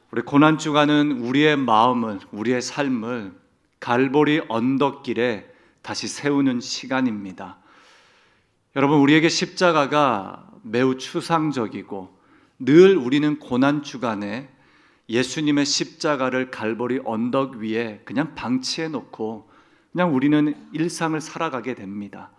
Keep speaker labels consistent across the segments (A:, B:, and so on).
A: 우리 고난주간은 우리의 마음을, 우리의 삶을 갈보리 언덕길에 다시 세우는 시간입니다. 여러분, 우리에게 십자가가 매우 추상적이고 늘 우리는 고난주간에 예수님의 십자가를 갈보리 언덕 위에 그냥 방치해 놓고 그냥 우리는 일상을 살아가게 됩니다.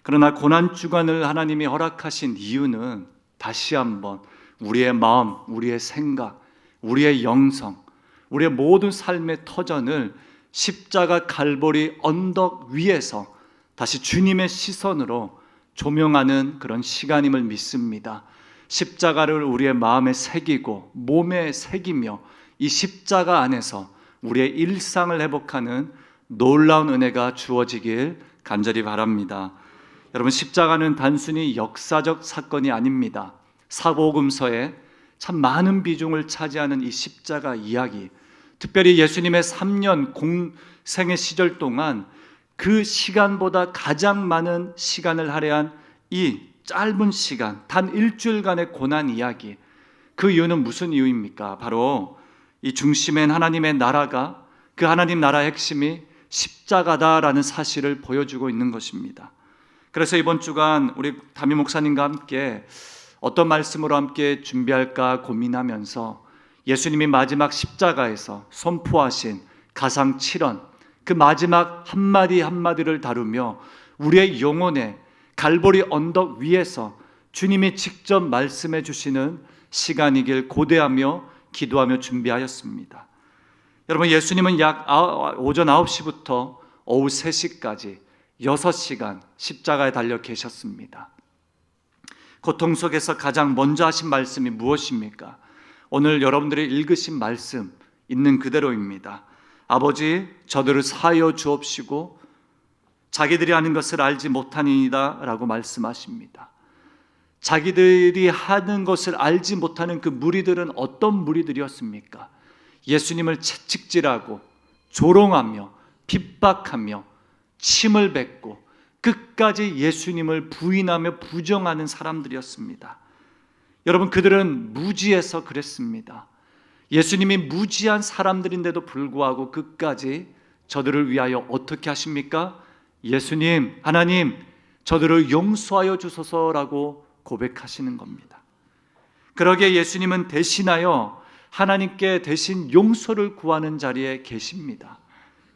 A: 그러나 고난주간을 하나님이 허락하신 이유는 다시 한번 우리의 마음, 우리의 생각, 우리의 영성, 우리의 모든 삶의 터전을 십자가 갈보리 언덕 위에서 다시 주님의 시선으로 조명하는 그런 시간임을 믿습니다. 십자가를 우리의 마음에 새기고 몸에 새기며 이 십자가 안에서 우리의 일상을 회복하는 놀라운 은혜가 주어지길 간절히 바랍니다. 여러분, 십자가는 단순히 역사적 사건이 아닙니다. 사복음서에 참 많은 비중을 차지하는 이 십자가 이야기, 특별히 예수님의 3년 공생의 시절 동안 그 시간보다 가장 많은 시간을 할애한 이 짧은 시간, 단 일주일간의 고난 이야기, 그 이유는 무슨 이유입니까? 바로 이 중심엔 하나님의 나라가, 그 하나님 나라의 핵심이 십자가다라는 사실을 보여주고 있는 것입니다. 그래서 이번 주간 우리 담임 목사님과 함께 어떤 말씀으로 함께 준비할까 고민하면서 예수님이 마지막 십자가에서 선포하신 가상 7언, 그 마지막 한마디 한마디를 다루며 우리의 영혼에 갈보리 언덕 위에서 주님이 직접 말씀해 주시는 시간이길 고대하며 기도하며 준비하였습니다. 여러분, 예수님은 약 오전 9시부터 오후 3시까지 6시간 십자가에 달려 계셨습니다. 고통 속에서 가장 먼저 하신 말씀이 무엇입니까? 오늘 여러분들이 읽으신 말씀 있는 그대로입니다. 아버지, 저들을 사하여 주옵시고 자기들이 하는 것을 알지 못하니이다 라고 말씀하십니다. 자기들이 하는 것을 알지 못하는 그 무리들은 어떤 무리들이었습니까? 예수님을 채찍질하고 조롱하며 핍박하며 침을 뱉고 끝까지 예수님을 부인하며 부정하는 사람들이었습니다. 여러분, 그들은 무지해서 그랬습니다. 예수님이 무지한 사람들인데도 불구하고 끝까지 저들을 위하여 어떻게 하십니까? 예수님, 하나님, 저들을 용서하여 주소서라고 고백하시는 겁니다. 그러기에 예수님은 대신하여 하나님께 대신 용서를 구하는 자리에 계십니다.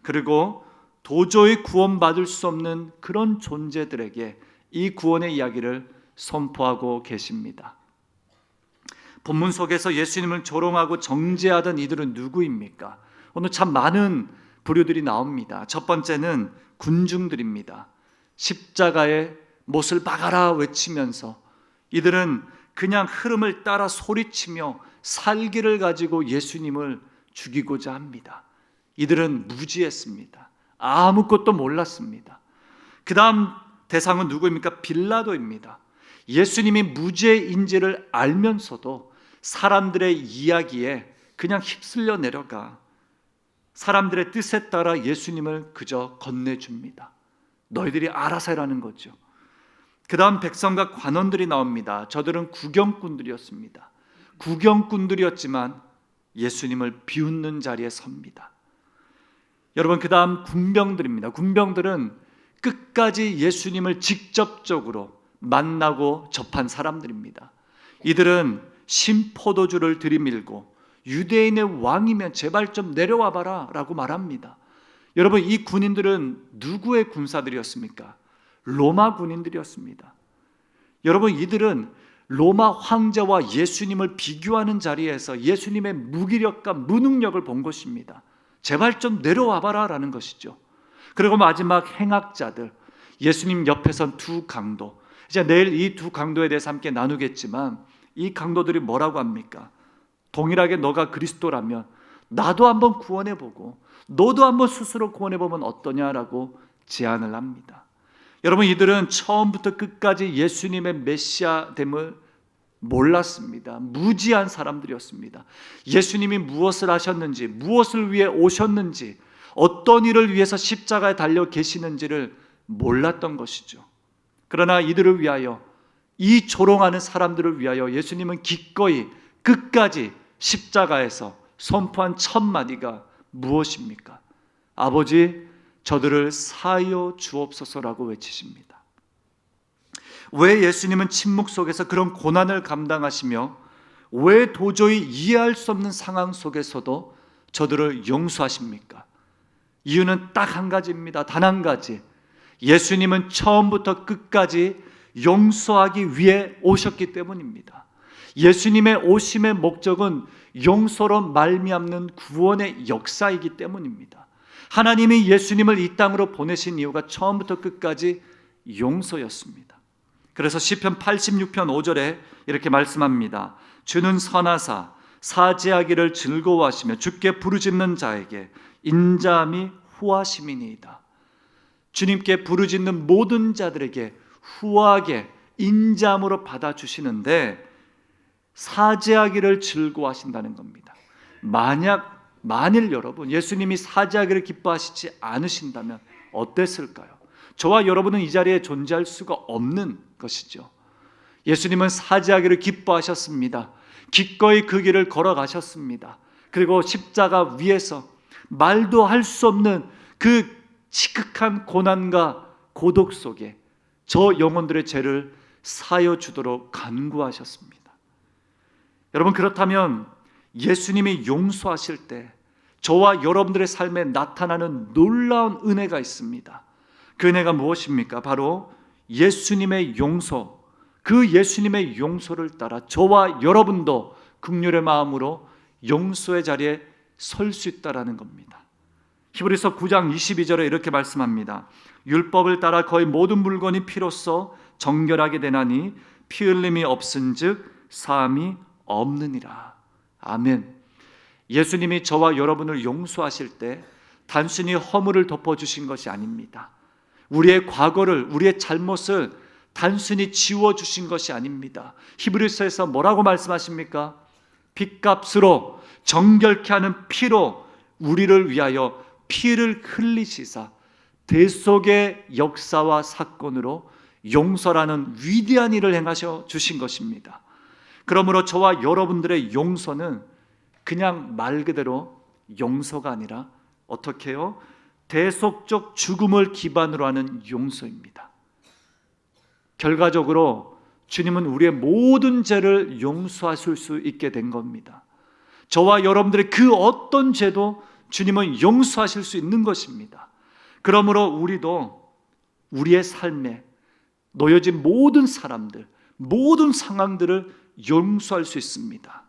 A: 그리고 도저히 구원받을 수 없는 그런 존재들에게 이 구원의 이야기를 선포하고 계십니다. 본문 속에서 예수님을 조롱하고 정죄하던 이들은 누구입니까? 오늘 참 많은 부류들이 나옵니다. 첫 번째는 군중들입니다. 십자가에 못을 박아라 외치면서 이들은 그냥 흐름을 따라 소리치며 살기를 가지고 예수님을 죽이고자 합니다. 이들은 무지했습니다. 아무것도 몰랐습니다. 그 다음 대상은 누구입니까? 빌라도입니다. 예수님이 무죄인지를 알면서도 사람들의 이야기에 그냥 휩쓸려 내려가 사람들의 뜻에 따라 예수님을 그저 건네줍니다. 너희들이 알아서 해라는 거죠. 그 다음 백성과 관원들이 나옵니다. 저들은 구경꾼들이었습니다. 구경꾼들이었지만 예수님을 비웃는 자리에 섭니다. 여러분, 그 다음 군병들입니다. 군병들은 끝까지 예수님을 직접적으로 만나고 접한 사람들입니다. 이들은 신포도주를 들이밀고 유대인의 왕이면 제발 좀 내려와 봐라 라고 말합니다. 여러분, 이 군인들은 누구의 군사들이었습니까? 로마 군인들이었습니다. 여러분, 이들은 로마 황제와 예수님을 비교하는 자리에서 예수님의 무기력과 무능력을 본 것입니다. 제발 좀 내려와 봐라 라는 것이죠. 그리고 마지막 행악자들, 예수님 옆에 선 두 강도. 이제 내일 이 두 강도에 대해서 함께 나누겠지만 이 강도들이 뭐라고 합니까? 동일하게 너가 그리스도라면 나도 한번 구원해보고 너도 한번 스스로 구원해보면 어떠냐라고 제안을 합니다. 여러분, 이들은 처음부터 끝까지 예수님의 메시아됨을 몰랐습니다. 무지한 사람들이었습니다. 예수님이 무엇을 하셨는지, 무엇을 위해 오셨는지, 어떤 일을 위해서 십자가에 달려 계시는지를 몰랐던 것이죠. 그러나 이들을 위하여, 이 조롱하는 사람들을 위하여 예수님은 기꺼이 끝까지 십자가에서 선포한 첫 마디가 무엇입니까? 아버지, 저들을 사하여 주옵소서라고 외치십니다. 왜 예수님은 침묵 속에서 그런 고난을 감당하시며 왜 도저히 이해할 수 없는 상황 속에서도 저들을 용서하십니까? 이유는 딱 한 가지입니다. 단 한 가지. 예수님은 처음부터 끝까지 용서하기 위해 오셨기 때문입니다. 예수님의 오심의 목적은 용서로 말미암는 구원의 역사이기 때문입니다. 하나님이 예수님을 이 땅으로 보내신 이유가 처음부터 끝까지 용서였습니다. 그래서 시편 86편 5절에 이렇게 말씀합니다. 주는 선하사 사죄하기를 즐거워하시며 주께 부르짖는 자에게 인자함이 후하심이니이다. 주님께 부르짖는 모든 자들에게 후하게 인자함으로 받아주시는데 사죄하기를 즐거워하신다는 겁니다. 만일 여러분 예수님이 사죄하기를 기뻐하시지 않으신다면 어땠을까요? 저와 여러분은 이 자리에 존재할 수가 없는 것이죠. 예수님은 사죄하기를 기뻐하셨습니다. 기꺼이 그 길을 걸어가셨습니다. 그리고 십자가 위에서 말도 할 수 없는 그 지극한 고난과 고독 속에 저 영혼들의 죄를 사하여 주도록 간구하셨습니다. 여러분, 그렇다면 예수님이 용서하실 때 저와 여러분들의 삶에 나타나는 놀라운 은혜가 있습니다. 그 은혜가 무엇입니까? 바로 예수님의 용서, 그 예수님의 용서를 따라 저와 여러분도 긍휼의 마음으로 용서의 자리에 설 수 있다라는 겁니다. 히브리서 9장 22절에 이렇게 말씀합니다. 율법을 따라 거의 모든 물건이 피로써 정결하게 되나니 피 흘림이 없은즉 사함이 없느니라. 아멘. 예수님이 저와 여러분을 용서하실 때 단순히 허물을 덮어주신 것이 아닙니다. 우리의 과거를, 우리의 잘못을 단순히 지워주신 것이 아닙니다. 히브리서에서 뭐라고 말씀하십니까? 핏값으로 정결케 하는 피로 우리를 위하여 피를 흘리시사 대속의 역사와 사건으로 용서라는 위대한 일을 행하셔 주신 것입니다. 그러므로 저와 여러분들의 용서는 그냥 말 그대로 용서가 아니라 어떻게 해요? 대속적 죽음을 기반으로 하는 용서입니다. 결과적으로 주님은 우리의 모든 죄를 용서하실 수 있게 된 겁니다. 저와 여러분들의 그 어떤 죄도 주님은 용서하실 수 있는 것입니다. 그러므로 우리도 우리의 삶에 놓여진 모든 사람들, 모든 상황들을 용서할 수 있습니다.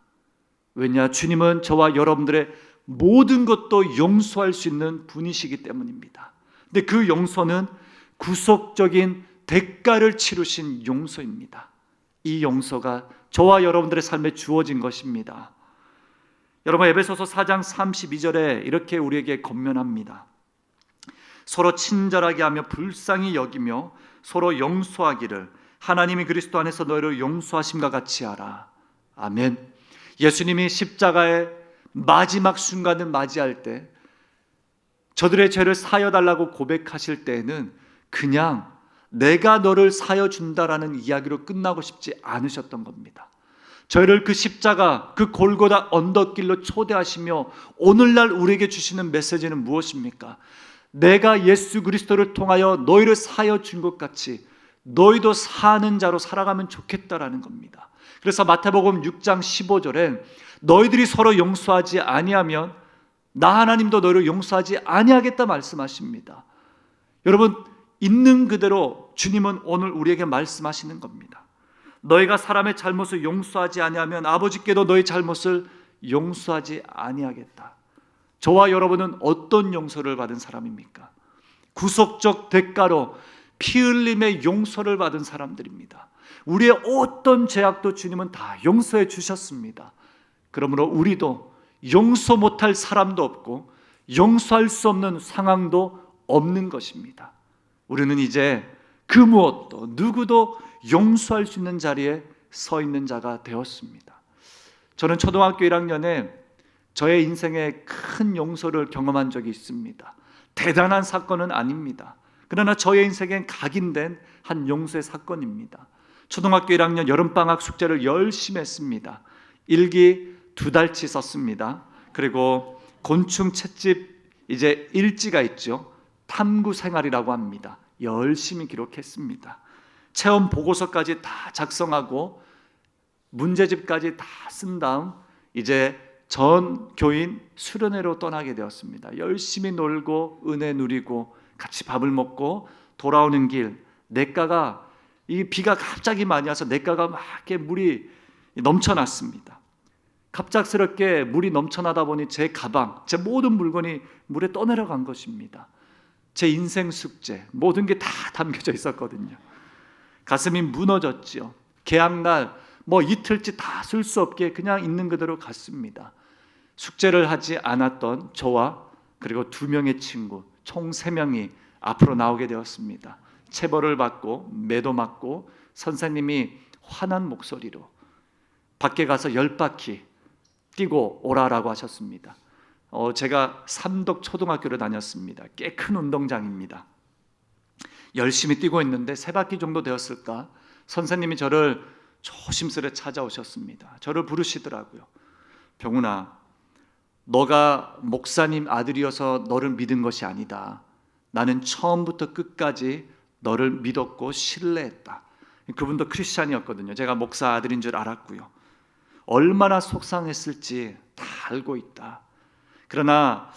A: 왜냐? 주님은 저와 여러분들의 모든 것도 용서할 수 있는 분이시기 때문입니다. 근데 그 용서는 구속적인 대가를 치르신 용서입니다. 이 용서가 저와 여러분들의 삶에 주어진 것입니다. 여러분, 에베소서 4장 32절에 이렇게 우리에게 권면합니다. 서로 친절하게 하며 불쌍히 여기며 서로 용서하기를 하나님이 그리스도 안에서 너희를 용서하심과 같이 하라. 아멘. 예수님이 십자가의 마지막 순간을 맞이할 때 저들의 죄를 사하여 달라고 고백하실 때에는 그냥 내가 너를 사하여 준다라는 이야기로 끝나고 싶지 않으셨던 겁니다. 저희를 그 십자가, 그 골고다 언덕길로 초대하시며 오늘날 우리에게 주시는 메시지는 무엇입니까? 내가 예수 그리스도를 통하여 너희를 사하여 준 것 같이 너희도 사는 자로 살아가면 좋겠다라는 겁니다. 그래서 마태복음 6장 15절에 너희들이 서로 용서하지 아니하면 나 하나님도 너희를 용서하지 아니하겠다 말씀하십니다. 여러분, 있는 그대로 주님은 오늘 우리에게 말씀하시는 겁니다. 너희가 사람의 잘못을 용서하지 아니하면 아버지께도 너희 잘못을 용서하지 아니하겠다. 저와 여러분은 어떤 용서를 받은 사람입니까? 구속적 대가로 피 흘림의 용서를 받은 사람들입니다. 우리의 어떤 죄악도 주님은 다 용서해 주셨습니다. 그러므로 우리도 용서 못할 사람도 없고 용서할 수 없는 상황도 없는 것입니다. 우리는 이제 그 무엇도 누구도 용서할 수 있는 자리에 서 있는 자가 되었습니다. 저는 초등학교 1학년에 저의 인생에 큰 용서를 경험한 적이 있습니다. 대단한 사건은 아닙니다. 그러나 저의 인생엔 각인된 한 용서의 사건입니다. 초등학교 1학년 여름방학 숙제를 열심히 했습니다. 일기 2달치 썼습니다. 그리고 곤충 채집 이제 일지가 있죠. 탐구 생활이라고 합니다. 열심히 기록했습니다. 체험 보고서까지 다 작성하고 문제집까지 다 쓴 다음 이제 전 교인 수련회로 떠나게 되었습니다. 열심히 놀고 은혜 누리고 같이 밥을 먹고 돌아오는 길 냇가가 이 비가 갑자기 많이 와서 냇가가 막 이렇게 물이 넘쳐났습니다. 갑작스럽게 물이 넘쳐나다 보니 제 가방, 제 모든 물건이 물에 떠내려간 것입니다. 제 인생 숙제, 모든 게 다 담겨져 있었거든요. 가슴이 무너졌죠. 개학날 뭐 이틀째 다 쓸 수 없게 그냥 있는 그대로 갔습니다. 숙제를 하지 않았던 저와 그리고 2명의 친구, 총 3명이 앞으로 나오게 되었습니다. 체벌을 받고 매도 맞고 선생님이 화난 목소리로 밖에 가서 10바퀴 뛰고 오라라고 하셨습니다. 제가 삼덕 초등학교를 다녔습니다. 꽤 큰 운동장입니다. 열심히 뛰고 있는데 3바퀴 정도 되었을까? 선생님이 저를 조심스레 찾아오셨습니다. 저를 부르시더라고요. 병훈아, 너가 목사님 아들이어서 너를 믿은 것이 아니다. 나는 처음부터 끝까지 너를 믿었고 신뢰했다. 그분도 크리스찬이었거든요. 제가 목사 아들인 줄 알았고요. 얼마나 속상했을지 다 알고 있다. 그러나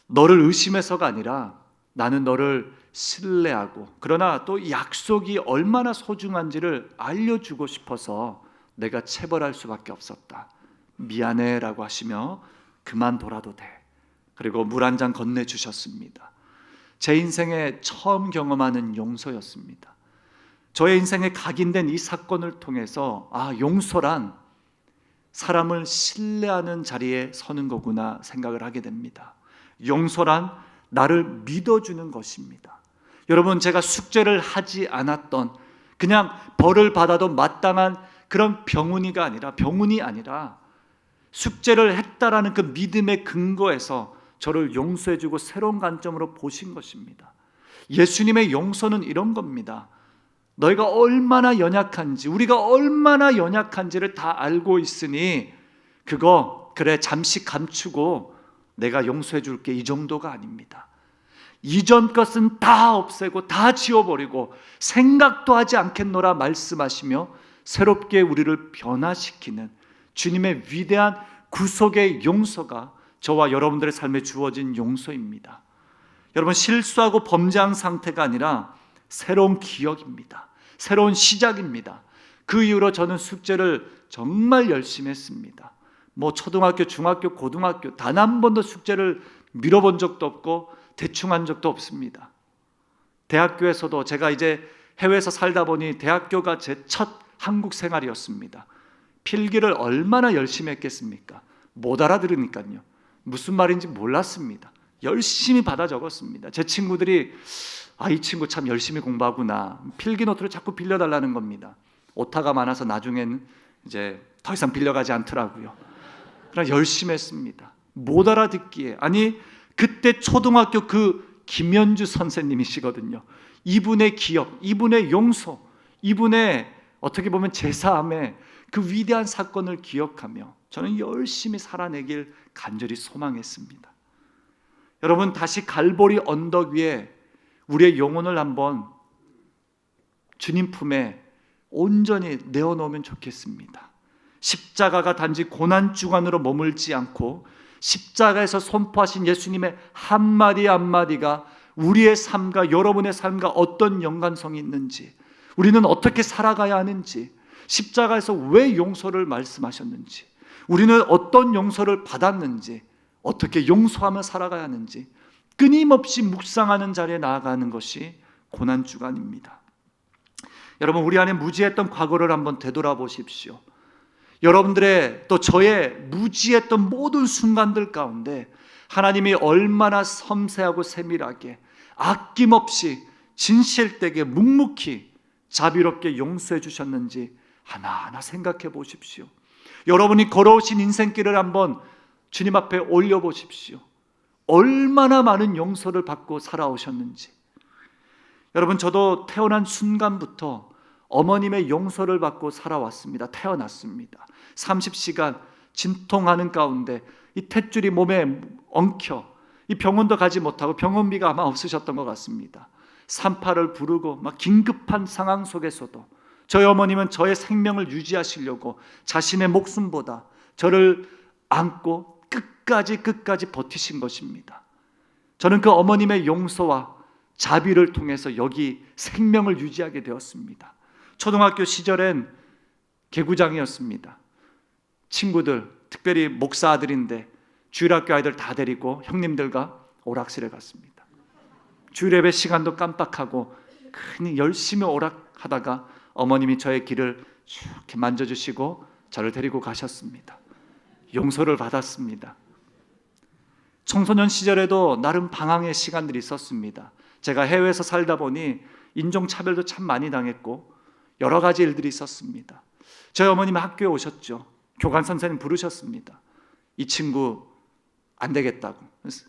A: 너를 의심해서가 아니라 나는 너를 신뢰하고, 그러나 또 약속이 얼마나 소중한지를 알려주고 싶어서 내가 체벌할 수밖에 없었다. 미안해 라고 하시며 그만둬라도 돼. 그리고 물 한 잔 건네주셨습니다. 제 인생에 처음 경험하는 용서였습니다. 저의 인생에 각인된 이 사건을 통해서 용서란 사람을 신뢰하는 자리에 서는 거구나 생각을 하게 됩니다. 용서란 나를 믿어주는 것입니다. 여러분, 제가 숙제를 하지 않았던, 그냥 벌을 받아도 마땅한 그런 병훈이 아니라 숙제를 했다라는 그 믿음의 근거에서 저를 용서해주고 새로운 관점으로 보신 것입니다. 예수님의 용서는 이런 겁니다. 너희가 얼마나 연약한지, 우리가 얼마나 연약한지를 다 알고 있으니 그래 잠시 감추고 내가 용서해 줄게, 이 정도가 아닙니다. 이전 것은 다 없애고 다 지워버리고 생각도 하지 않겠노라 말씀하시며 새롭게 우리를 변화시키는 주님의 위대한 구속의 용서가 저와 여러분들의 삶에 주어진 용서입니다. 여러분, 실수하고 범죄한 상태가 아니라 새로운 기억입니다. 새로운 시작입니다. 그 이후로 저는 숙제를 정말 열심히 했습니다. 초등학교, 중학교, 고등학교 단 한 번도 숙제를 미뤄본 적도 없고 대충 한 적도 없습니다. 대학교에서도 제가 이제 해외에서 살다 보니 대학교가 제 첫 한국 생활이었습니다. 필기를 얼마나 열심히 했겠습니까? 못 알아들으니까요. 무슨 말인지 몰랐습니다. 열심히 받아 적었습니다. 제 친구들이 이 친구 참 열심히 공부하구나. 필기 노트를 자꾸 빌려달라는 겁니다. 오타가 많아서 나중엔 이제 더 이상 빌려가지 않더라고요. 그러나 열심히 했습니다. 못 알아듣기에, 그때 초등학교 그 김연주 선생님이시거든요. 이분의 기억, 이분의 용서, 이분의 어떻게 보면 제사함의 그 위대한 사건을 기억하며 저는 열심히 살아내길 간절히 소망했습니다. 여러분, 다시 갈보리 언덕 위에 우리의 영혼을 한번 주님 품에 온전히 내어놓으면 좋겠습니다. 십자가가 단지 고난주간으로 머물지 않고 십자가에서 선포하신 예수님의 한마디 한마디가 우리의 삶과 여러분의 삶과 어떤 연관성이 있는지, 우리는 어떻게 살아가야 하는지, 십자가에서 왜 용서를 말씀하셨는지, 우리는 어떤 용서를 받았는지, 어떻게 용서하며 살아가야 하는지 끊임없이 묵상하는 자리에 나아가는 것이 고난주간입니다. 여러분, 우리 안에 무지했던 과거를 한번 되돌아보십시오. 여러분들의 또 저의 무지했던 모든 순간들 가운데 하나님이 얼마나 섬세하고 세밀하게 아낌없이 진실되게 묵묵히 자비롭게 용서해 주셨는지 하나하나 생각해 보십시오. 여러분이 걸어오신 인생길을 한번 주님 앞에 올려보십시오. 얼마나 많은 용서를 받고 살아오셨는지. 여러분, 저도 태어난 순간부터 어머님의 용서를 받고 살아왔습니다. 태어났습니다. 30시간 진통하는 가운데 이 탯줄이 몸에 엉켜 이 병원도 가지 못하고 병원비가 아마 없으셨던 것 같습니다. 산파를 부르고 막 긴급한 상황 속에서도 저희 어머님은 저의 생명을 유지하시려고 자신의 목숨보다 저를 안고 끝까지 버티신 것입니다. 저는 그 어머님의 용서와 자비를 통해서 여기 생명을 유지하게 되었습니다. 초등학교 시절엔 개구장이었습니다. 친구들, 특별히 목사 아들인데 주일학교 아이들 다 데리고 형님들과 오락실에 갔습니다. 주일예배 시간도 깜빡하고 그냥 열심히 오락하다가 어머님이 저의 길을 이렇게 만져주시고 저를 데리고 가셨습니다. 용서를 받았습니다. 청소년 시절에도 나름 방황의 시간들이 있었습니다. 제가 해외에서 살다 보니 인종차별도 참 많이 당했고 여러 가지 일들이 있었습니다. 저희 어머님이 학교에 오셨죠. 교관 선생님 부르셨습니다. 이 친구 안 되겠다고.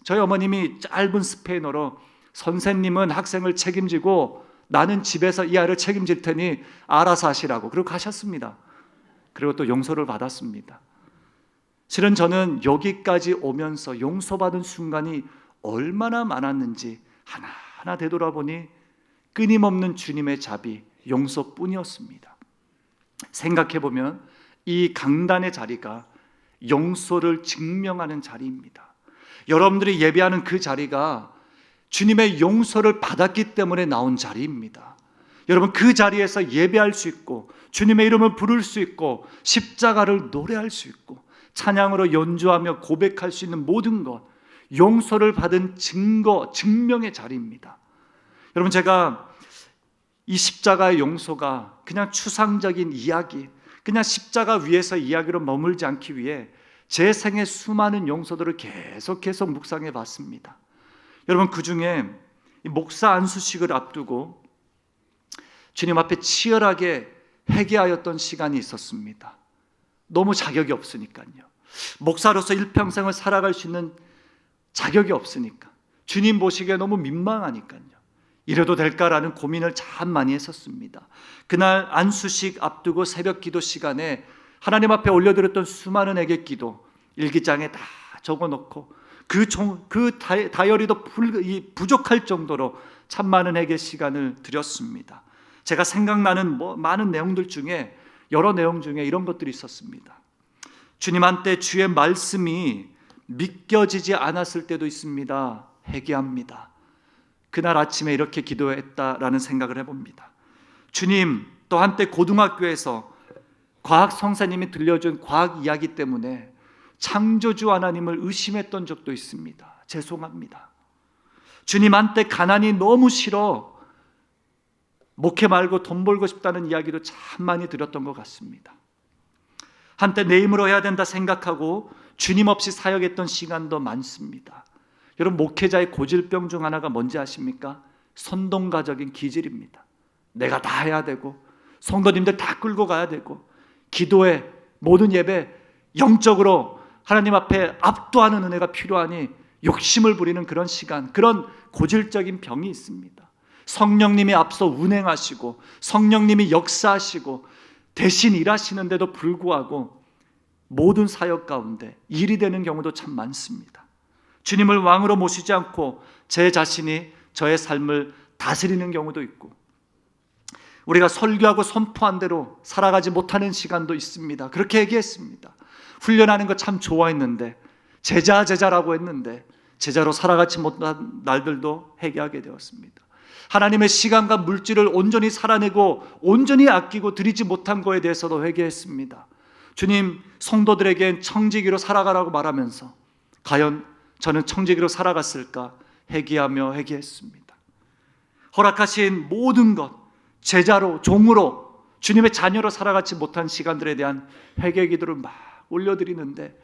A: 저희 어머님이 짧은 스페인어로 선생님은 학생을 책임지고 나는 집에서 이 아이를 책임질 테니 알아서 하시라고 그러고 가셨습니다. 그리고 또 용서를 받았습니다. 실은 저는 여기까지 오면서 용서받은 순간이 얼마나 많았는지 하나하나 되돌아보니 끊임없는 주님의 자비, 용서뿐이었습니다. 생각해보면 이 강단의 자리가 용서를 증명하는 자리입니다. 여러분들이 예배하는 그 자리가 주님의 용서를 받았기 때문에 나온 자리입니다. 여러분 그 자리에서 예배할 수 있고 주님의 이름을 부를 수 있고 십자가를 노래할 수 있고 찬양으로 연주하며 고백할 수 있는 모든 것, 용서를 받은 증거, 증명의 자리입니다. 여러분 제가 이 십자가의 용서가 그냥 추상적인 이야기, 그냥 십자가 위에서 이야기로 머물지 않기 위해 제 생의 수많은 용서들을 계속 묵상해 봤습니다. 여러분 그 중에 목사 안수식을 앞두고 주님 앞에 치열하게 회개하였던 시간이 있었습니다. 너무 자격이 없으니까요. 목사로서 일평생을 살아갈 수 있는 자격이 없으니까 주님 보시기에 너무 민망하니까요. 이래도 될까라는 고민을 참 많이 했었습니다. 그날 안수식 앞두고 새벽 기도 시간에 하나님 앞에 올려드렸던 수많은 애객 기도 일기장에 다 적어놓고 그 다이어리도 부족할 정도로 참 많은 애객 시간을 드렸습니다. 제가 생각나는 많은 내용들 중에 여러 내용 중에 이런 것들이 있었습니다. 주님한테 주의 말씀이 믿겨지지 않았을 때도 있습니다. 회개합니다. 그날 아침에 이렇게 기도했다라는 생각을 해봅니다. 주님, 또 한때 고등학교에서 과학 선생님이 들려준 과학 이야기 때문에 창조주 하나님을 의심했던 적도 있습니다. 죄송합니다. 주님, 한때 가난이 너무 싫어 목회 말고 돈 벌고 싶다는 이야기도 참 많이 들었던 것 같습니다. 한때 내 힘으로 해야 된다 생각하고 주님 없이 사역했던 시간도 많습니다. 여러분 목회자의 고질병 중 하나가 뭔지 아십니까? 선동가적인 기질입니다. 내가 다 해야 되고 성도님들 다 끌고 가야 되고 기도회 모든 예배 영적으로 하나님 앞에 압도하는 은혜가 필요하니 욕심을 부리는 그런 시간, 그런 고질적인 병이 있습니다. 성령님이 앞서 운행하시고 성령님이 역사하시고 대신 일하시는데도 불구하고 모든 사역 가운데 일이 되는 경우도 참 많습니다. 주님을 왕으로 모시지 않고 제 자신이 저의 삶을 다스리는 경우도 있고 우리가 설교하고 선포한 대로 살아가지 못하는 시간도 있습니다. 그렇게 얘기했습니다. 훈련하는 거 참 좋아했는데 제자라고 했는데 제자로 살아가지 못한 날들도 회개하게 되었습니다. 하나님의 시간과 물질을 온전히 살아내고 온전히 아끼고 드리지 못한 거에 대해서도 회개했습니다. 주님, 성도들에겐 청지기로 살아가라고 말하면서 과연 저는 청지기로 살아갔을까 회개하며 회개했습니다. 허락하신 모든 것, 제자로, 종으로, 주님의 자녀로 살아가지 못한 시간들에 대한 회개 기도를 막 올려드리는데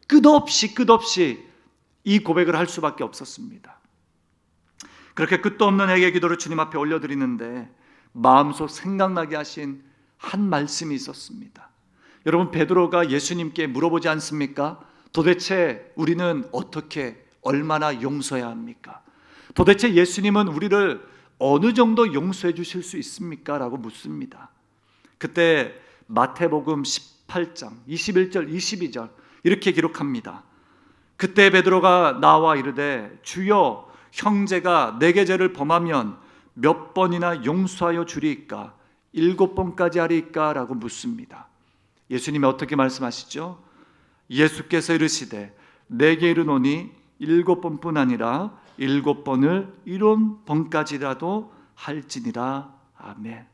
A: 끝없이 이 고백을 할 수밖에 없었습니다. 그렇게 끝도 없는 회개 기도를 주님 앞에 올려드리는데 마음속 생각나게 하신 한 말씀이 있었습니다. 여러분 베드로가 예수님께 물어보지 않습니까? 도대체 우리는 어떻게 얼마나 용서해야 합니까? 도대체 예수님은 우리를 어느 정도 용서해 주실 수 있습니까? 라고 묻습니다. 그때 마태복음 18장 21절 22절 이렇게 기록합니다. 그때 베드로가 나와 이르되 주여, 형제가 내게 죄를 범하면 몇 번이나 용서하여 주리이까? 7번까지 하리이까? 라고 묻습니다. 예수님이 어떻게 말씀하시죠? 예수께서 이르시되 내게 이르노니 7번뿐 아니라 7번을 70번까지라도 할지니라. 아멘.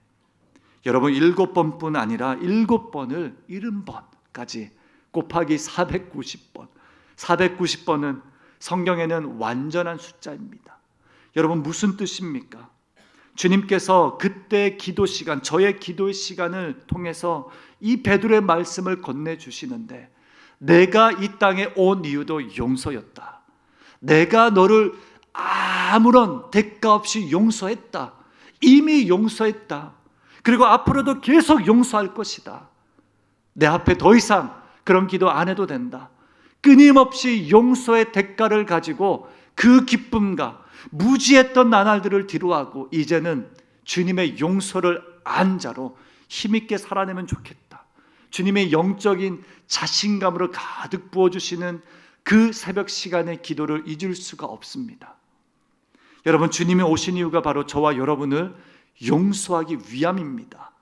A: 여러분, 7번뿐 아니라 7번을 70번까지 곱하기 490번. 490번은 성경에는 완전한 숫자입니다. 여러분, 무슨 뜻입니까? 주님께서 그때 기도 시간, 저의 기도의 시간을 통해서 이 베드로의 말씀을 건네주시는데, 내가 이 땅에 온 이유도 용서였다. 내가 너를 아무런 대가 없이 용서했다. 이미 용서했다. 그리고 앞으로도 계속 용서할 것이다. 내 앞에 더 이상 그런 기도 안 해도 된다. 끊임없이 용서의 대가를 가지고 그 기쁨과 무지했던 나날들을 뒤로하고 이제는 주님의 용서를 안 자로 힘있게 살아내면 좋겠다. 주님의 영적인 자신감으로 가득 부어주시는 그 새벽 시간의 기도를 잊을 수가 없습니다. 여러분, 주님이 오신 이유가 바로 저와 여러분을 용서하기 위함입니다.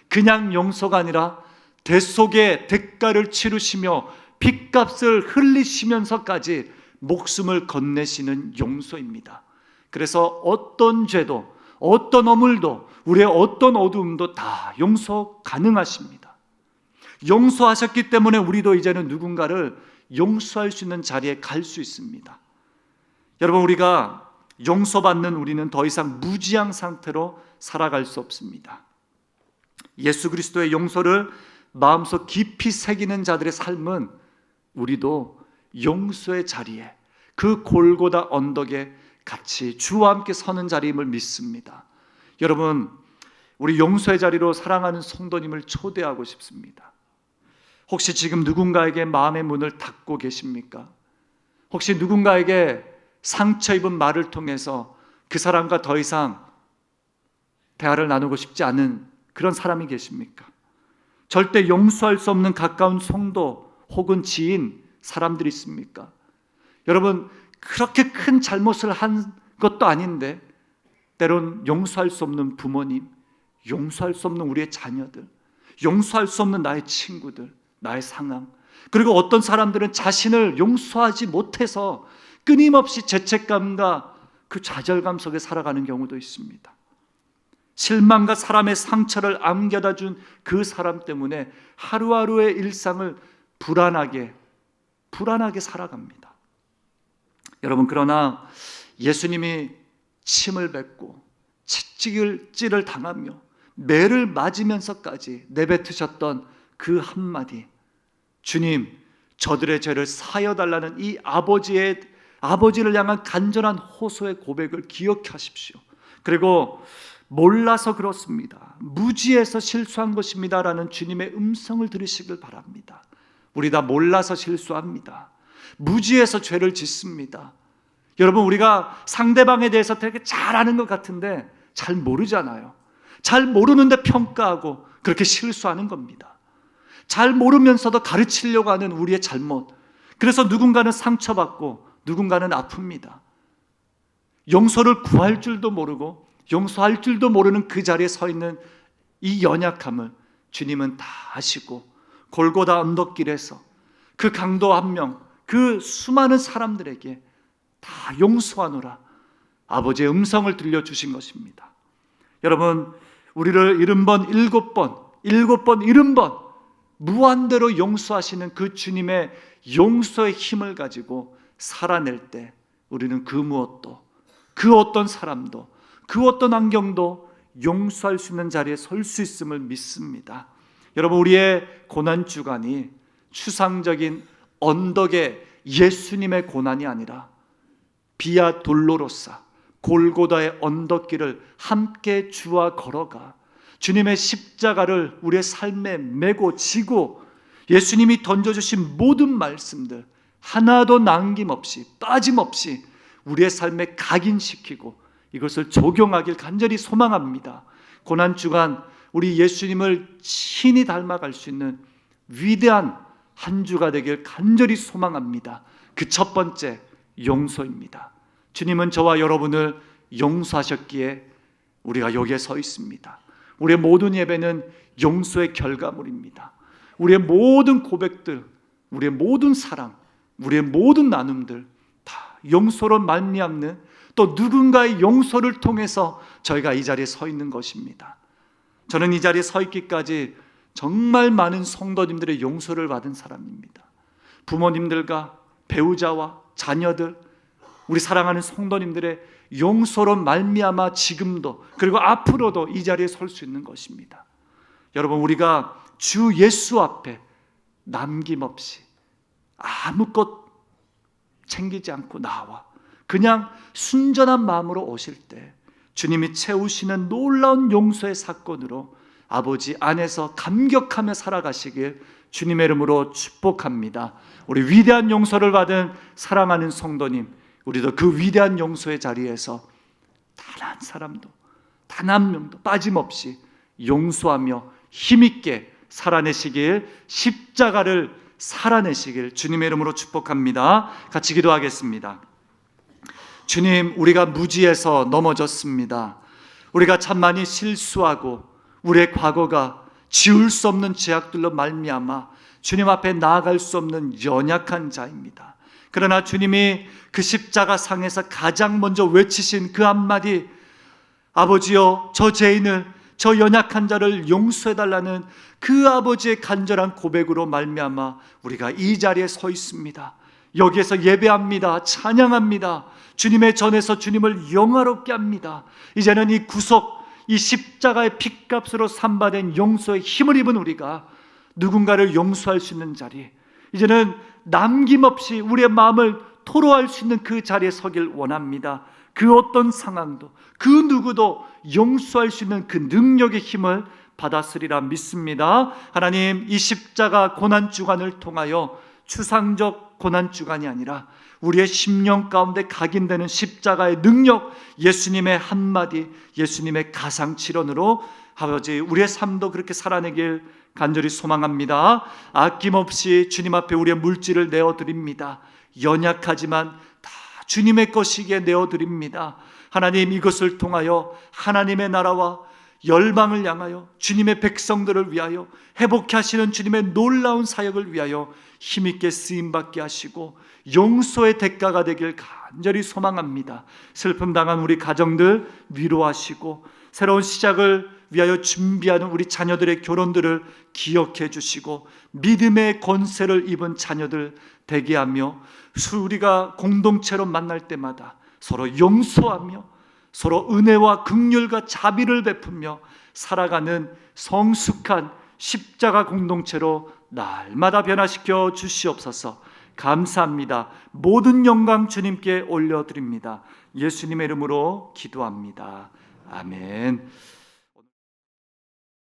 A: 그냥 용서가 아니라 대속의 대가를 치르시며 핏값을 흘리시면서까지 목숨을 건네시는 용서입니다. 그래서 어떤 죄도, 어떤 어물도, 우리의 어떤 어두움도 다 용서 가능하십니다. 용서하셨기 때문에 우리도 이제는 누군가를 용서할 수 있는 자리에 갈 수 있습니다. 여러분, 우리가 용서받는 우리는 더 이상 무지한 상태로 살아갈 수 없습니다. 예수 그리스도의 용서를 마음속 깊이 새기는 자들의 삶은 우리도 용서의 자리에, 그 골고다 언덕에 같이 주와 함께 서는 자리임을 믿습니다. 여러분, 우리 용서의 자리로 사랑하는 성도님을 초대하고 싶습니다. 혹시 지금 누군가에게 마음의 문을 닫고 계십니까? 혹시 누군가에게 상처 입은 말을 통해서 그 사람과 더 이상 대화를 나누고 싶지 않은 그런 사람이 계십니까? 절대 용서할 수 없는 가까운 성도 혹은 지인, 사람들이 있습니까? 여러분, 그렇게 큰 잘못을 한 것도 아닌데 때론 용서할 수 없는 부모님, 용서할 수 없는 우리의 자녀들, 용서할 수 없는 나의 친구들, 나의 상황, 그리고 어떤 사람들은 자신을 용서하지 못해서 끊임없이 죄책감과 그 좌절감 속에 살아가는 경우도 있습니다. 실망과 사람의 상처를 안겨다 준 그 사람 때문에 하루하루의 일상을 불안하게 살아갑니다. 여러분, 그러나 예수님이 침을 뱉고 채찍질을 당하며 매를 맞으면서까지 내뱉으셨던 그 한마디, 주님, 저들의 죄를 사여달라는 이 아버지를 향한 간절한 호소의 고백을 기억하십시오. 그리고 몰라서 그렇습니다, 무지해서 실수한 것입니다 라는 주님의 음성을 들으시길 바랍니다. 우리 다 몰라서 실수합니다. 무지해서 죄를 짓습니다. 여러분, 우리가 상대방에 대해서 되게 잘 아는 것 같은데 잘 모르잖아요. 잘 모르는데 평가하고 그렇게 실수하는 겁니다. 잘 모르면서도 가르치려고 하는 우리의 잘못, 그래서 누군가는 상처받고 누군가는 아픕니다. 용서를 구할 줄도 모르고 용서할 줄도 모르는 그 자리에 서 있는 이 연약함을 주님은 다 아시고 골고다 언덕길에서 그 강도 한 명, 그 수많은 사람들에게 다 용서하노라 아버지의 음성을 들려주신 것입니다. 여러분, 우리를 70번, 7번, 70번 무한대로 용서하시는 그 주님의 용서의 힘을 가지고 살아낼 때 우리는 그 무엇도, 그 어떤 사람도, 그 어떤 환경도 용서할 수 있는 자리에 설 수 있음을 믿습니다. 여러분, 우리의 고난주간이 추상적인 언덕의 예수님의 고난이 아니라 비아 돌로로사 골고다의 언덕길을 함께 주와 걸어가 주님의 십자가를 우리의 삶에 메고 지고 예수님이 던져주신 모든 말씀들 하나도 남김없이 빠짐없이 우리의 삶에 각인시키고 이것을 적용하길 간절히 소망합니다. 고난주간 우리 예수님을 친히 닮아갈 수 있는 위대한 한 주가 되길 간절히 소망합니다. 그 첫 번째 용서입니다. 주님은 저와 여러분을 용서하셨기에 우리가 여기에 서 있습니다. 우리의 모든 예배는 용서의 결과물입니다. 우리의 모든 고백들, 우리의 모든 사랑, 우리의 모든 나눔들 다 용서로 말미암는, 또 누군가의 용서를 통해서 저희가 이 자리에 서 있는 것입니다. 저는 이 자리에 서 있기까지 정말 많은 성도님들의 용서를 받은 사람입니다. 부모님들과 배우자와 자녀들, 우리 사랑하는 성도님들의 용서로 말미암아 지금도 그리고 앞으로도 이 자리에 설 수 있는 것입니다. 여러분, 우리가 주 예수 앞에 남김없이 아무것 챙기지 않고 나와 그냥 순전한 마음으로 오실 때 주님이 채우시는 놀라운 용서의 사건으로 아버지 안에서 감격하며 살아가시길 주님의 이름으로 축복합니다. 우리 위대한 용서를 받은 사랑하는 성도님, 우리도 그 위대한 용서의 자리에서 단 한 사람도, 단 한 명도 빠짐없이 용서하며 힘있게 살아내시길, 십자가를 살아내시길 주님의 이름으로 축복합니다. 같이 기도하겠습니다. 주님, 우리가 무지해서 넘어졌습니다. 우리가 참 많이 실수하고 우리의 과거가 지울 수 없는 죄악들로 말미암아 주님 앞에 나아갈 수 없는 연약한 자입니다. 그러나 주님이 그 십자가 상에서 가장 먼저 외치신 그 한마디, 아버지여 저 죄인을, 저 연약한 자를 용서해달라는 그 아버지의 간절한 고백으로 말미암아 우리가 이 자리에 서 있습니다. 여기에서 예배합니다. 찬양합니다. 주님의 전에서 주님을 영화롭게 합니다. 이제는 이 구속, 이 십자가의 핏값으로 삼바된 용서의 힘을 입은 우리가 누군가를 용서할 수 있는 자리, 이제는 남김없이 우리의 마음을 토로할 수 있는 그 자리에 서길 원합니다. 그 어떤 상황도, 그 누구도 용서할 수 있는 그 능력의 힘을 받았으리라 믿습니다. 하나님, 이 십자가 고난주간을 통하여 추상적 고난주간이 아니라 우리의 심령 가운데 각인되는 십자가의 능력, 예수님의 한마디, 예수님의 가상칠언으로 아버지 우리의 삶도 그렇게 살아내길 간절히 소망합니다. 아낌없이 주님 앞에 우리의 물질을 내어드립니다. 연약하지만 다 주님의 것이기에 내어드립니다. 하나님, 이것을 통하여 하나님의 나라와 열방을 향하여 주님의 백성들을 위하여 회복케 하시는 주님의 놀라운 사역을 위하여 힘있게 쓰임받게 하시고 용서의 대가가 되길 간절히 소망합니다. 슬픔 당한 우리 가정들 위로하시고 새로운 시작을 위하여 준비하는 우리 자녀들의 결혼들을 기억해 주시고 믿음의 권세를 입은 자녀들 되게 하며 우리가 공동체로 만날 때마다 서로 용서하며 서로 은혜와 긍휼과 자비를 베풀며 살아가는 성숙한 십자가 공동체로 날마다 변화시켜 주시옵소서. 감사합니다. 모든 영광 주님께 올려드립니다. 예수님의 이름으로 기도합니다. 아멘.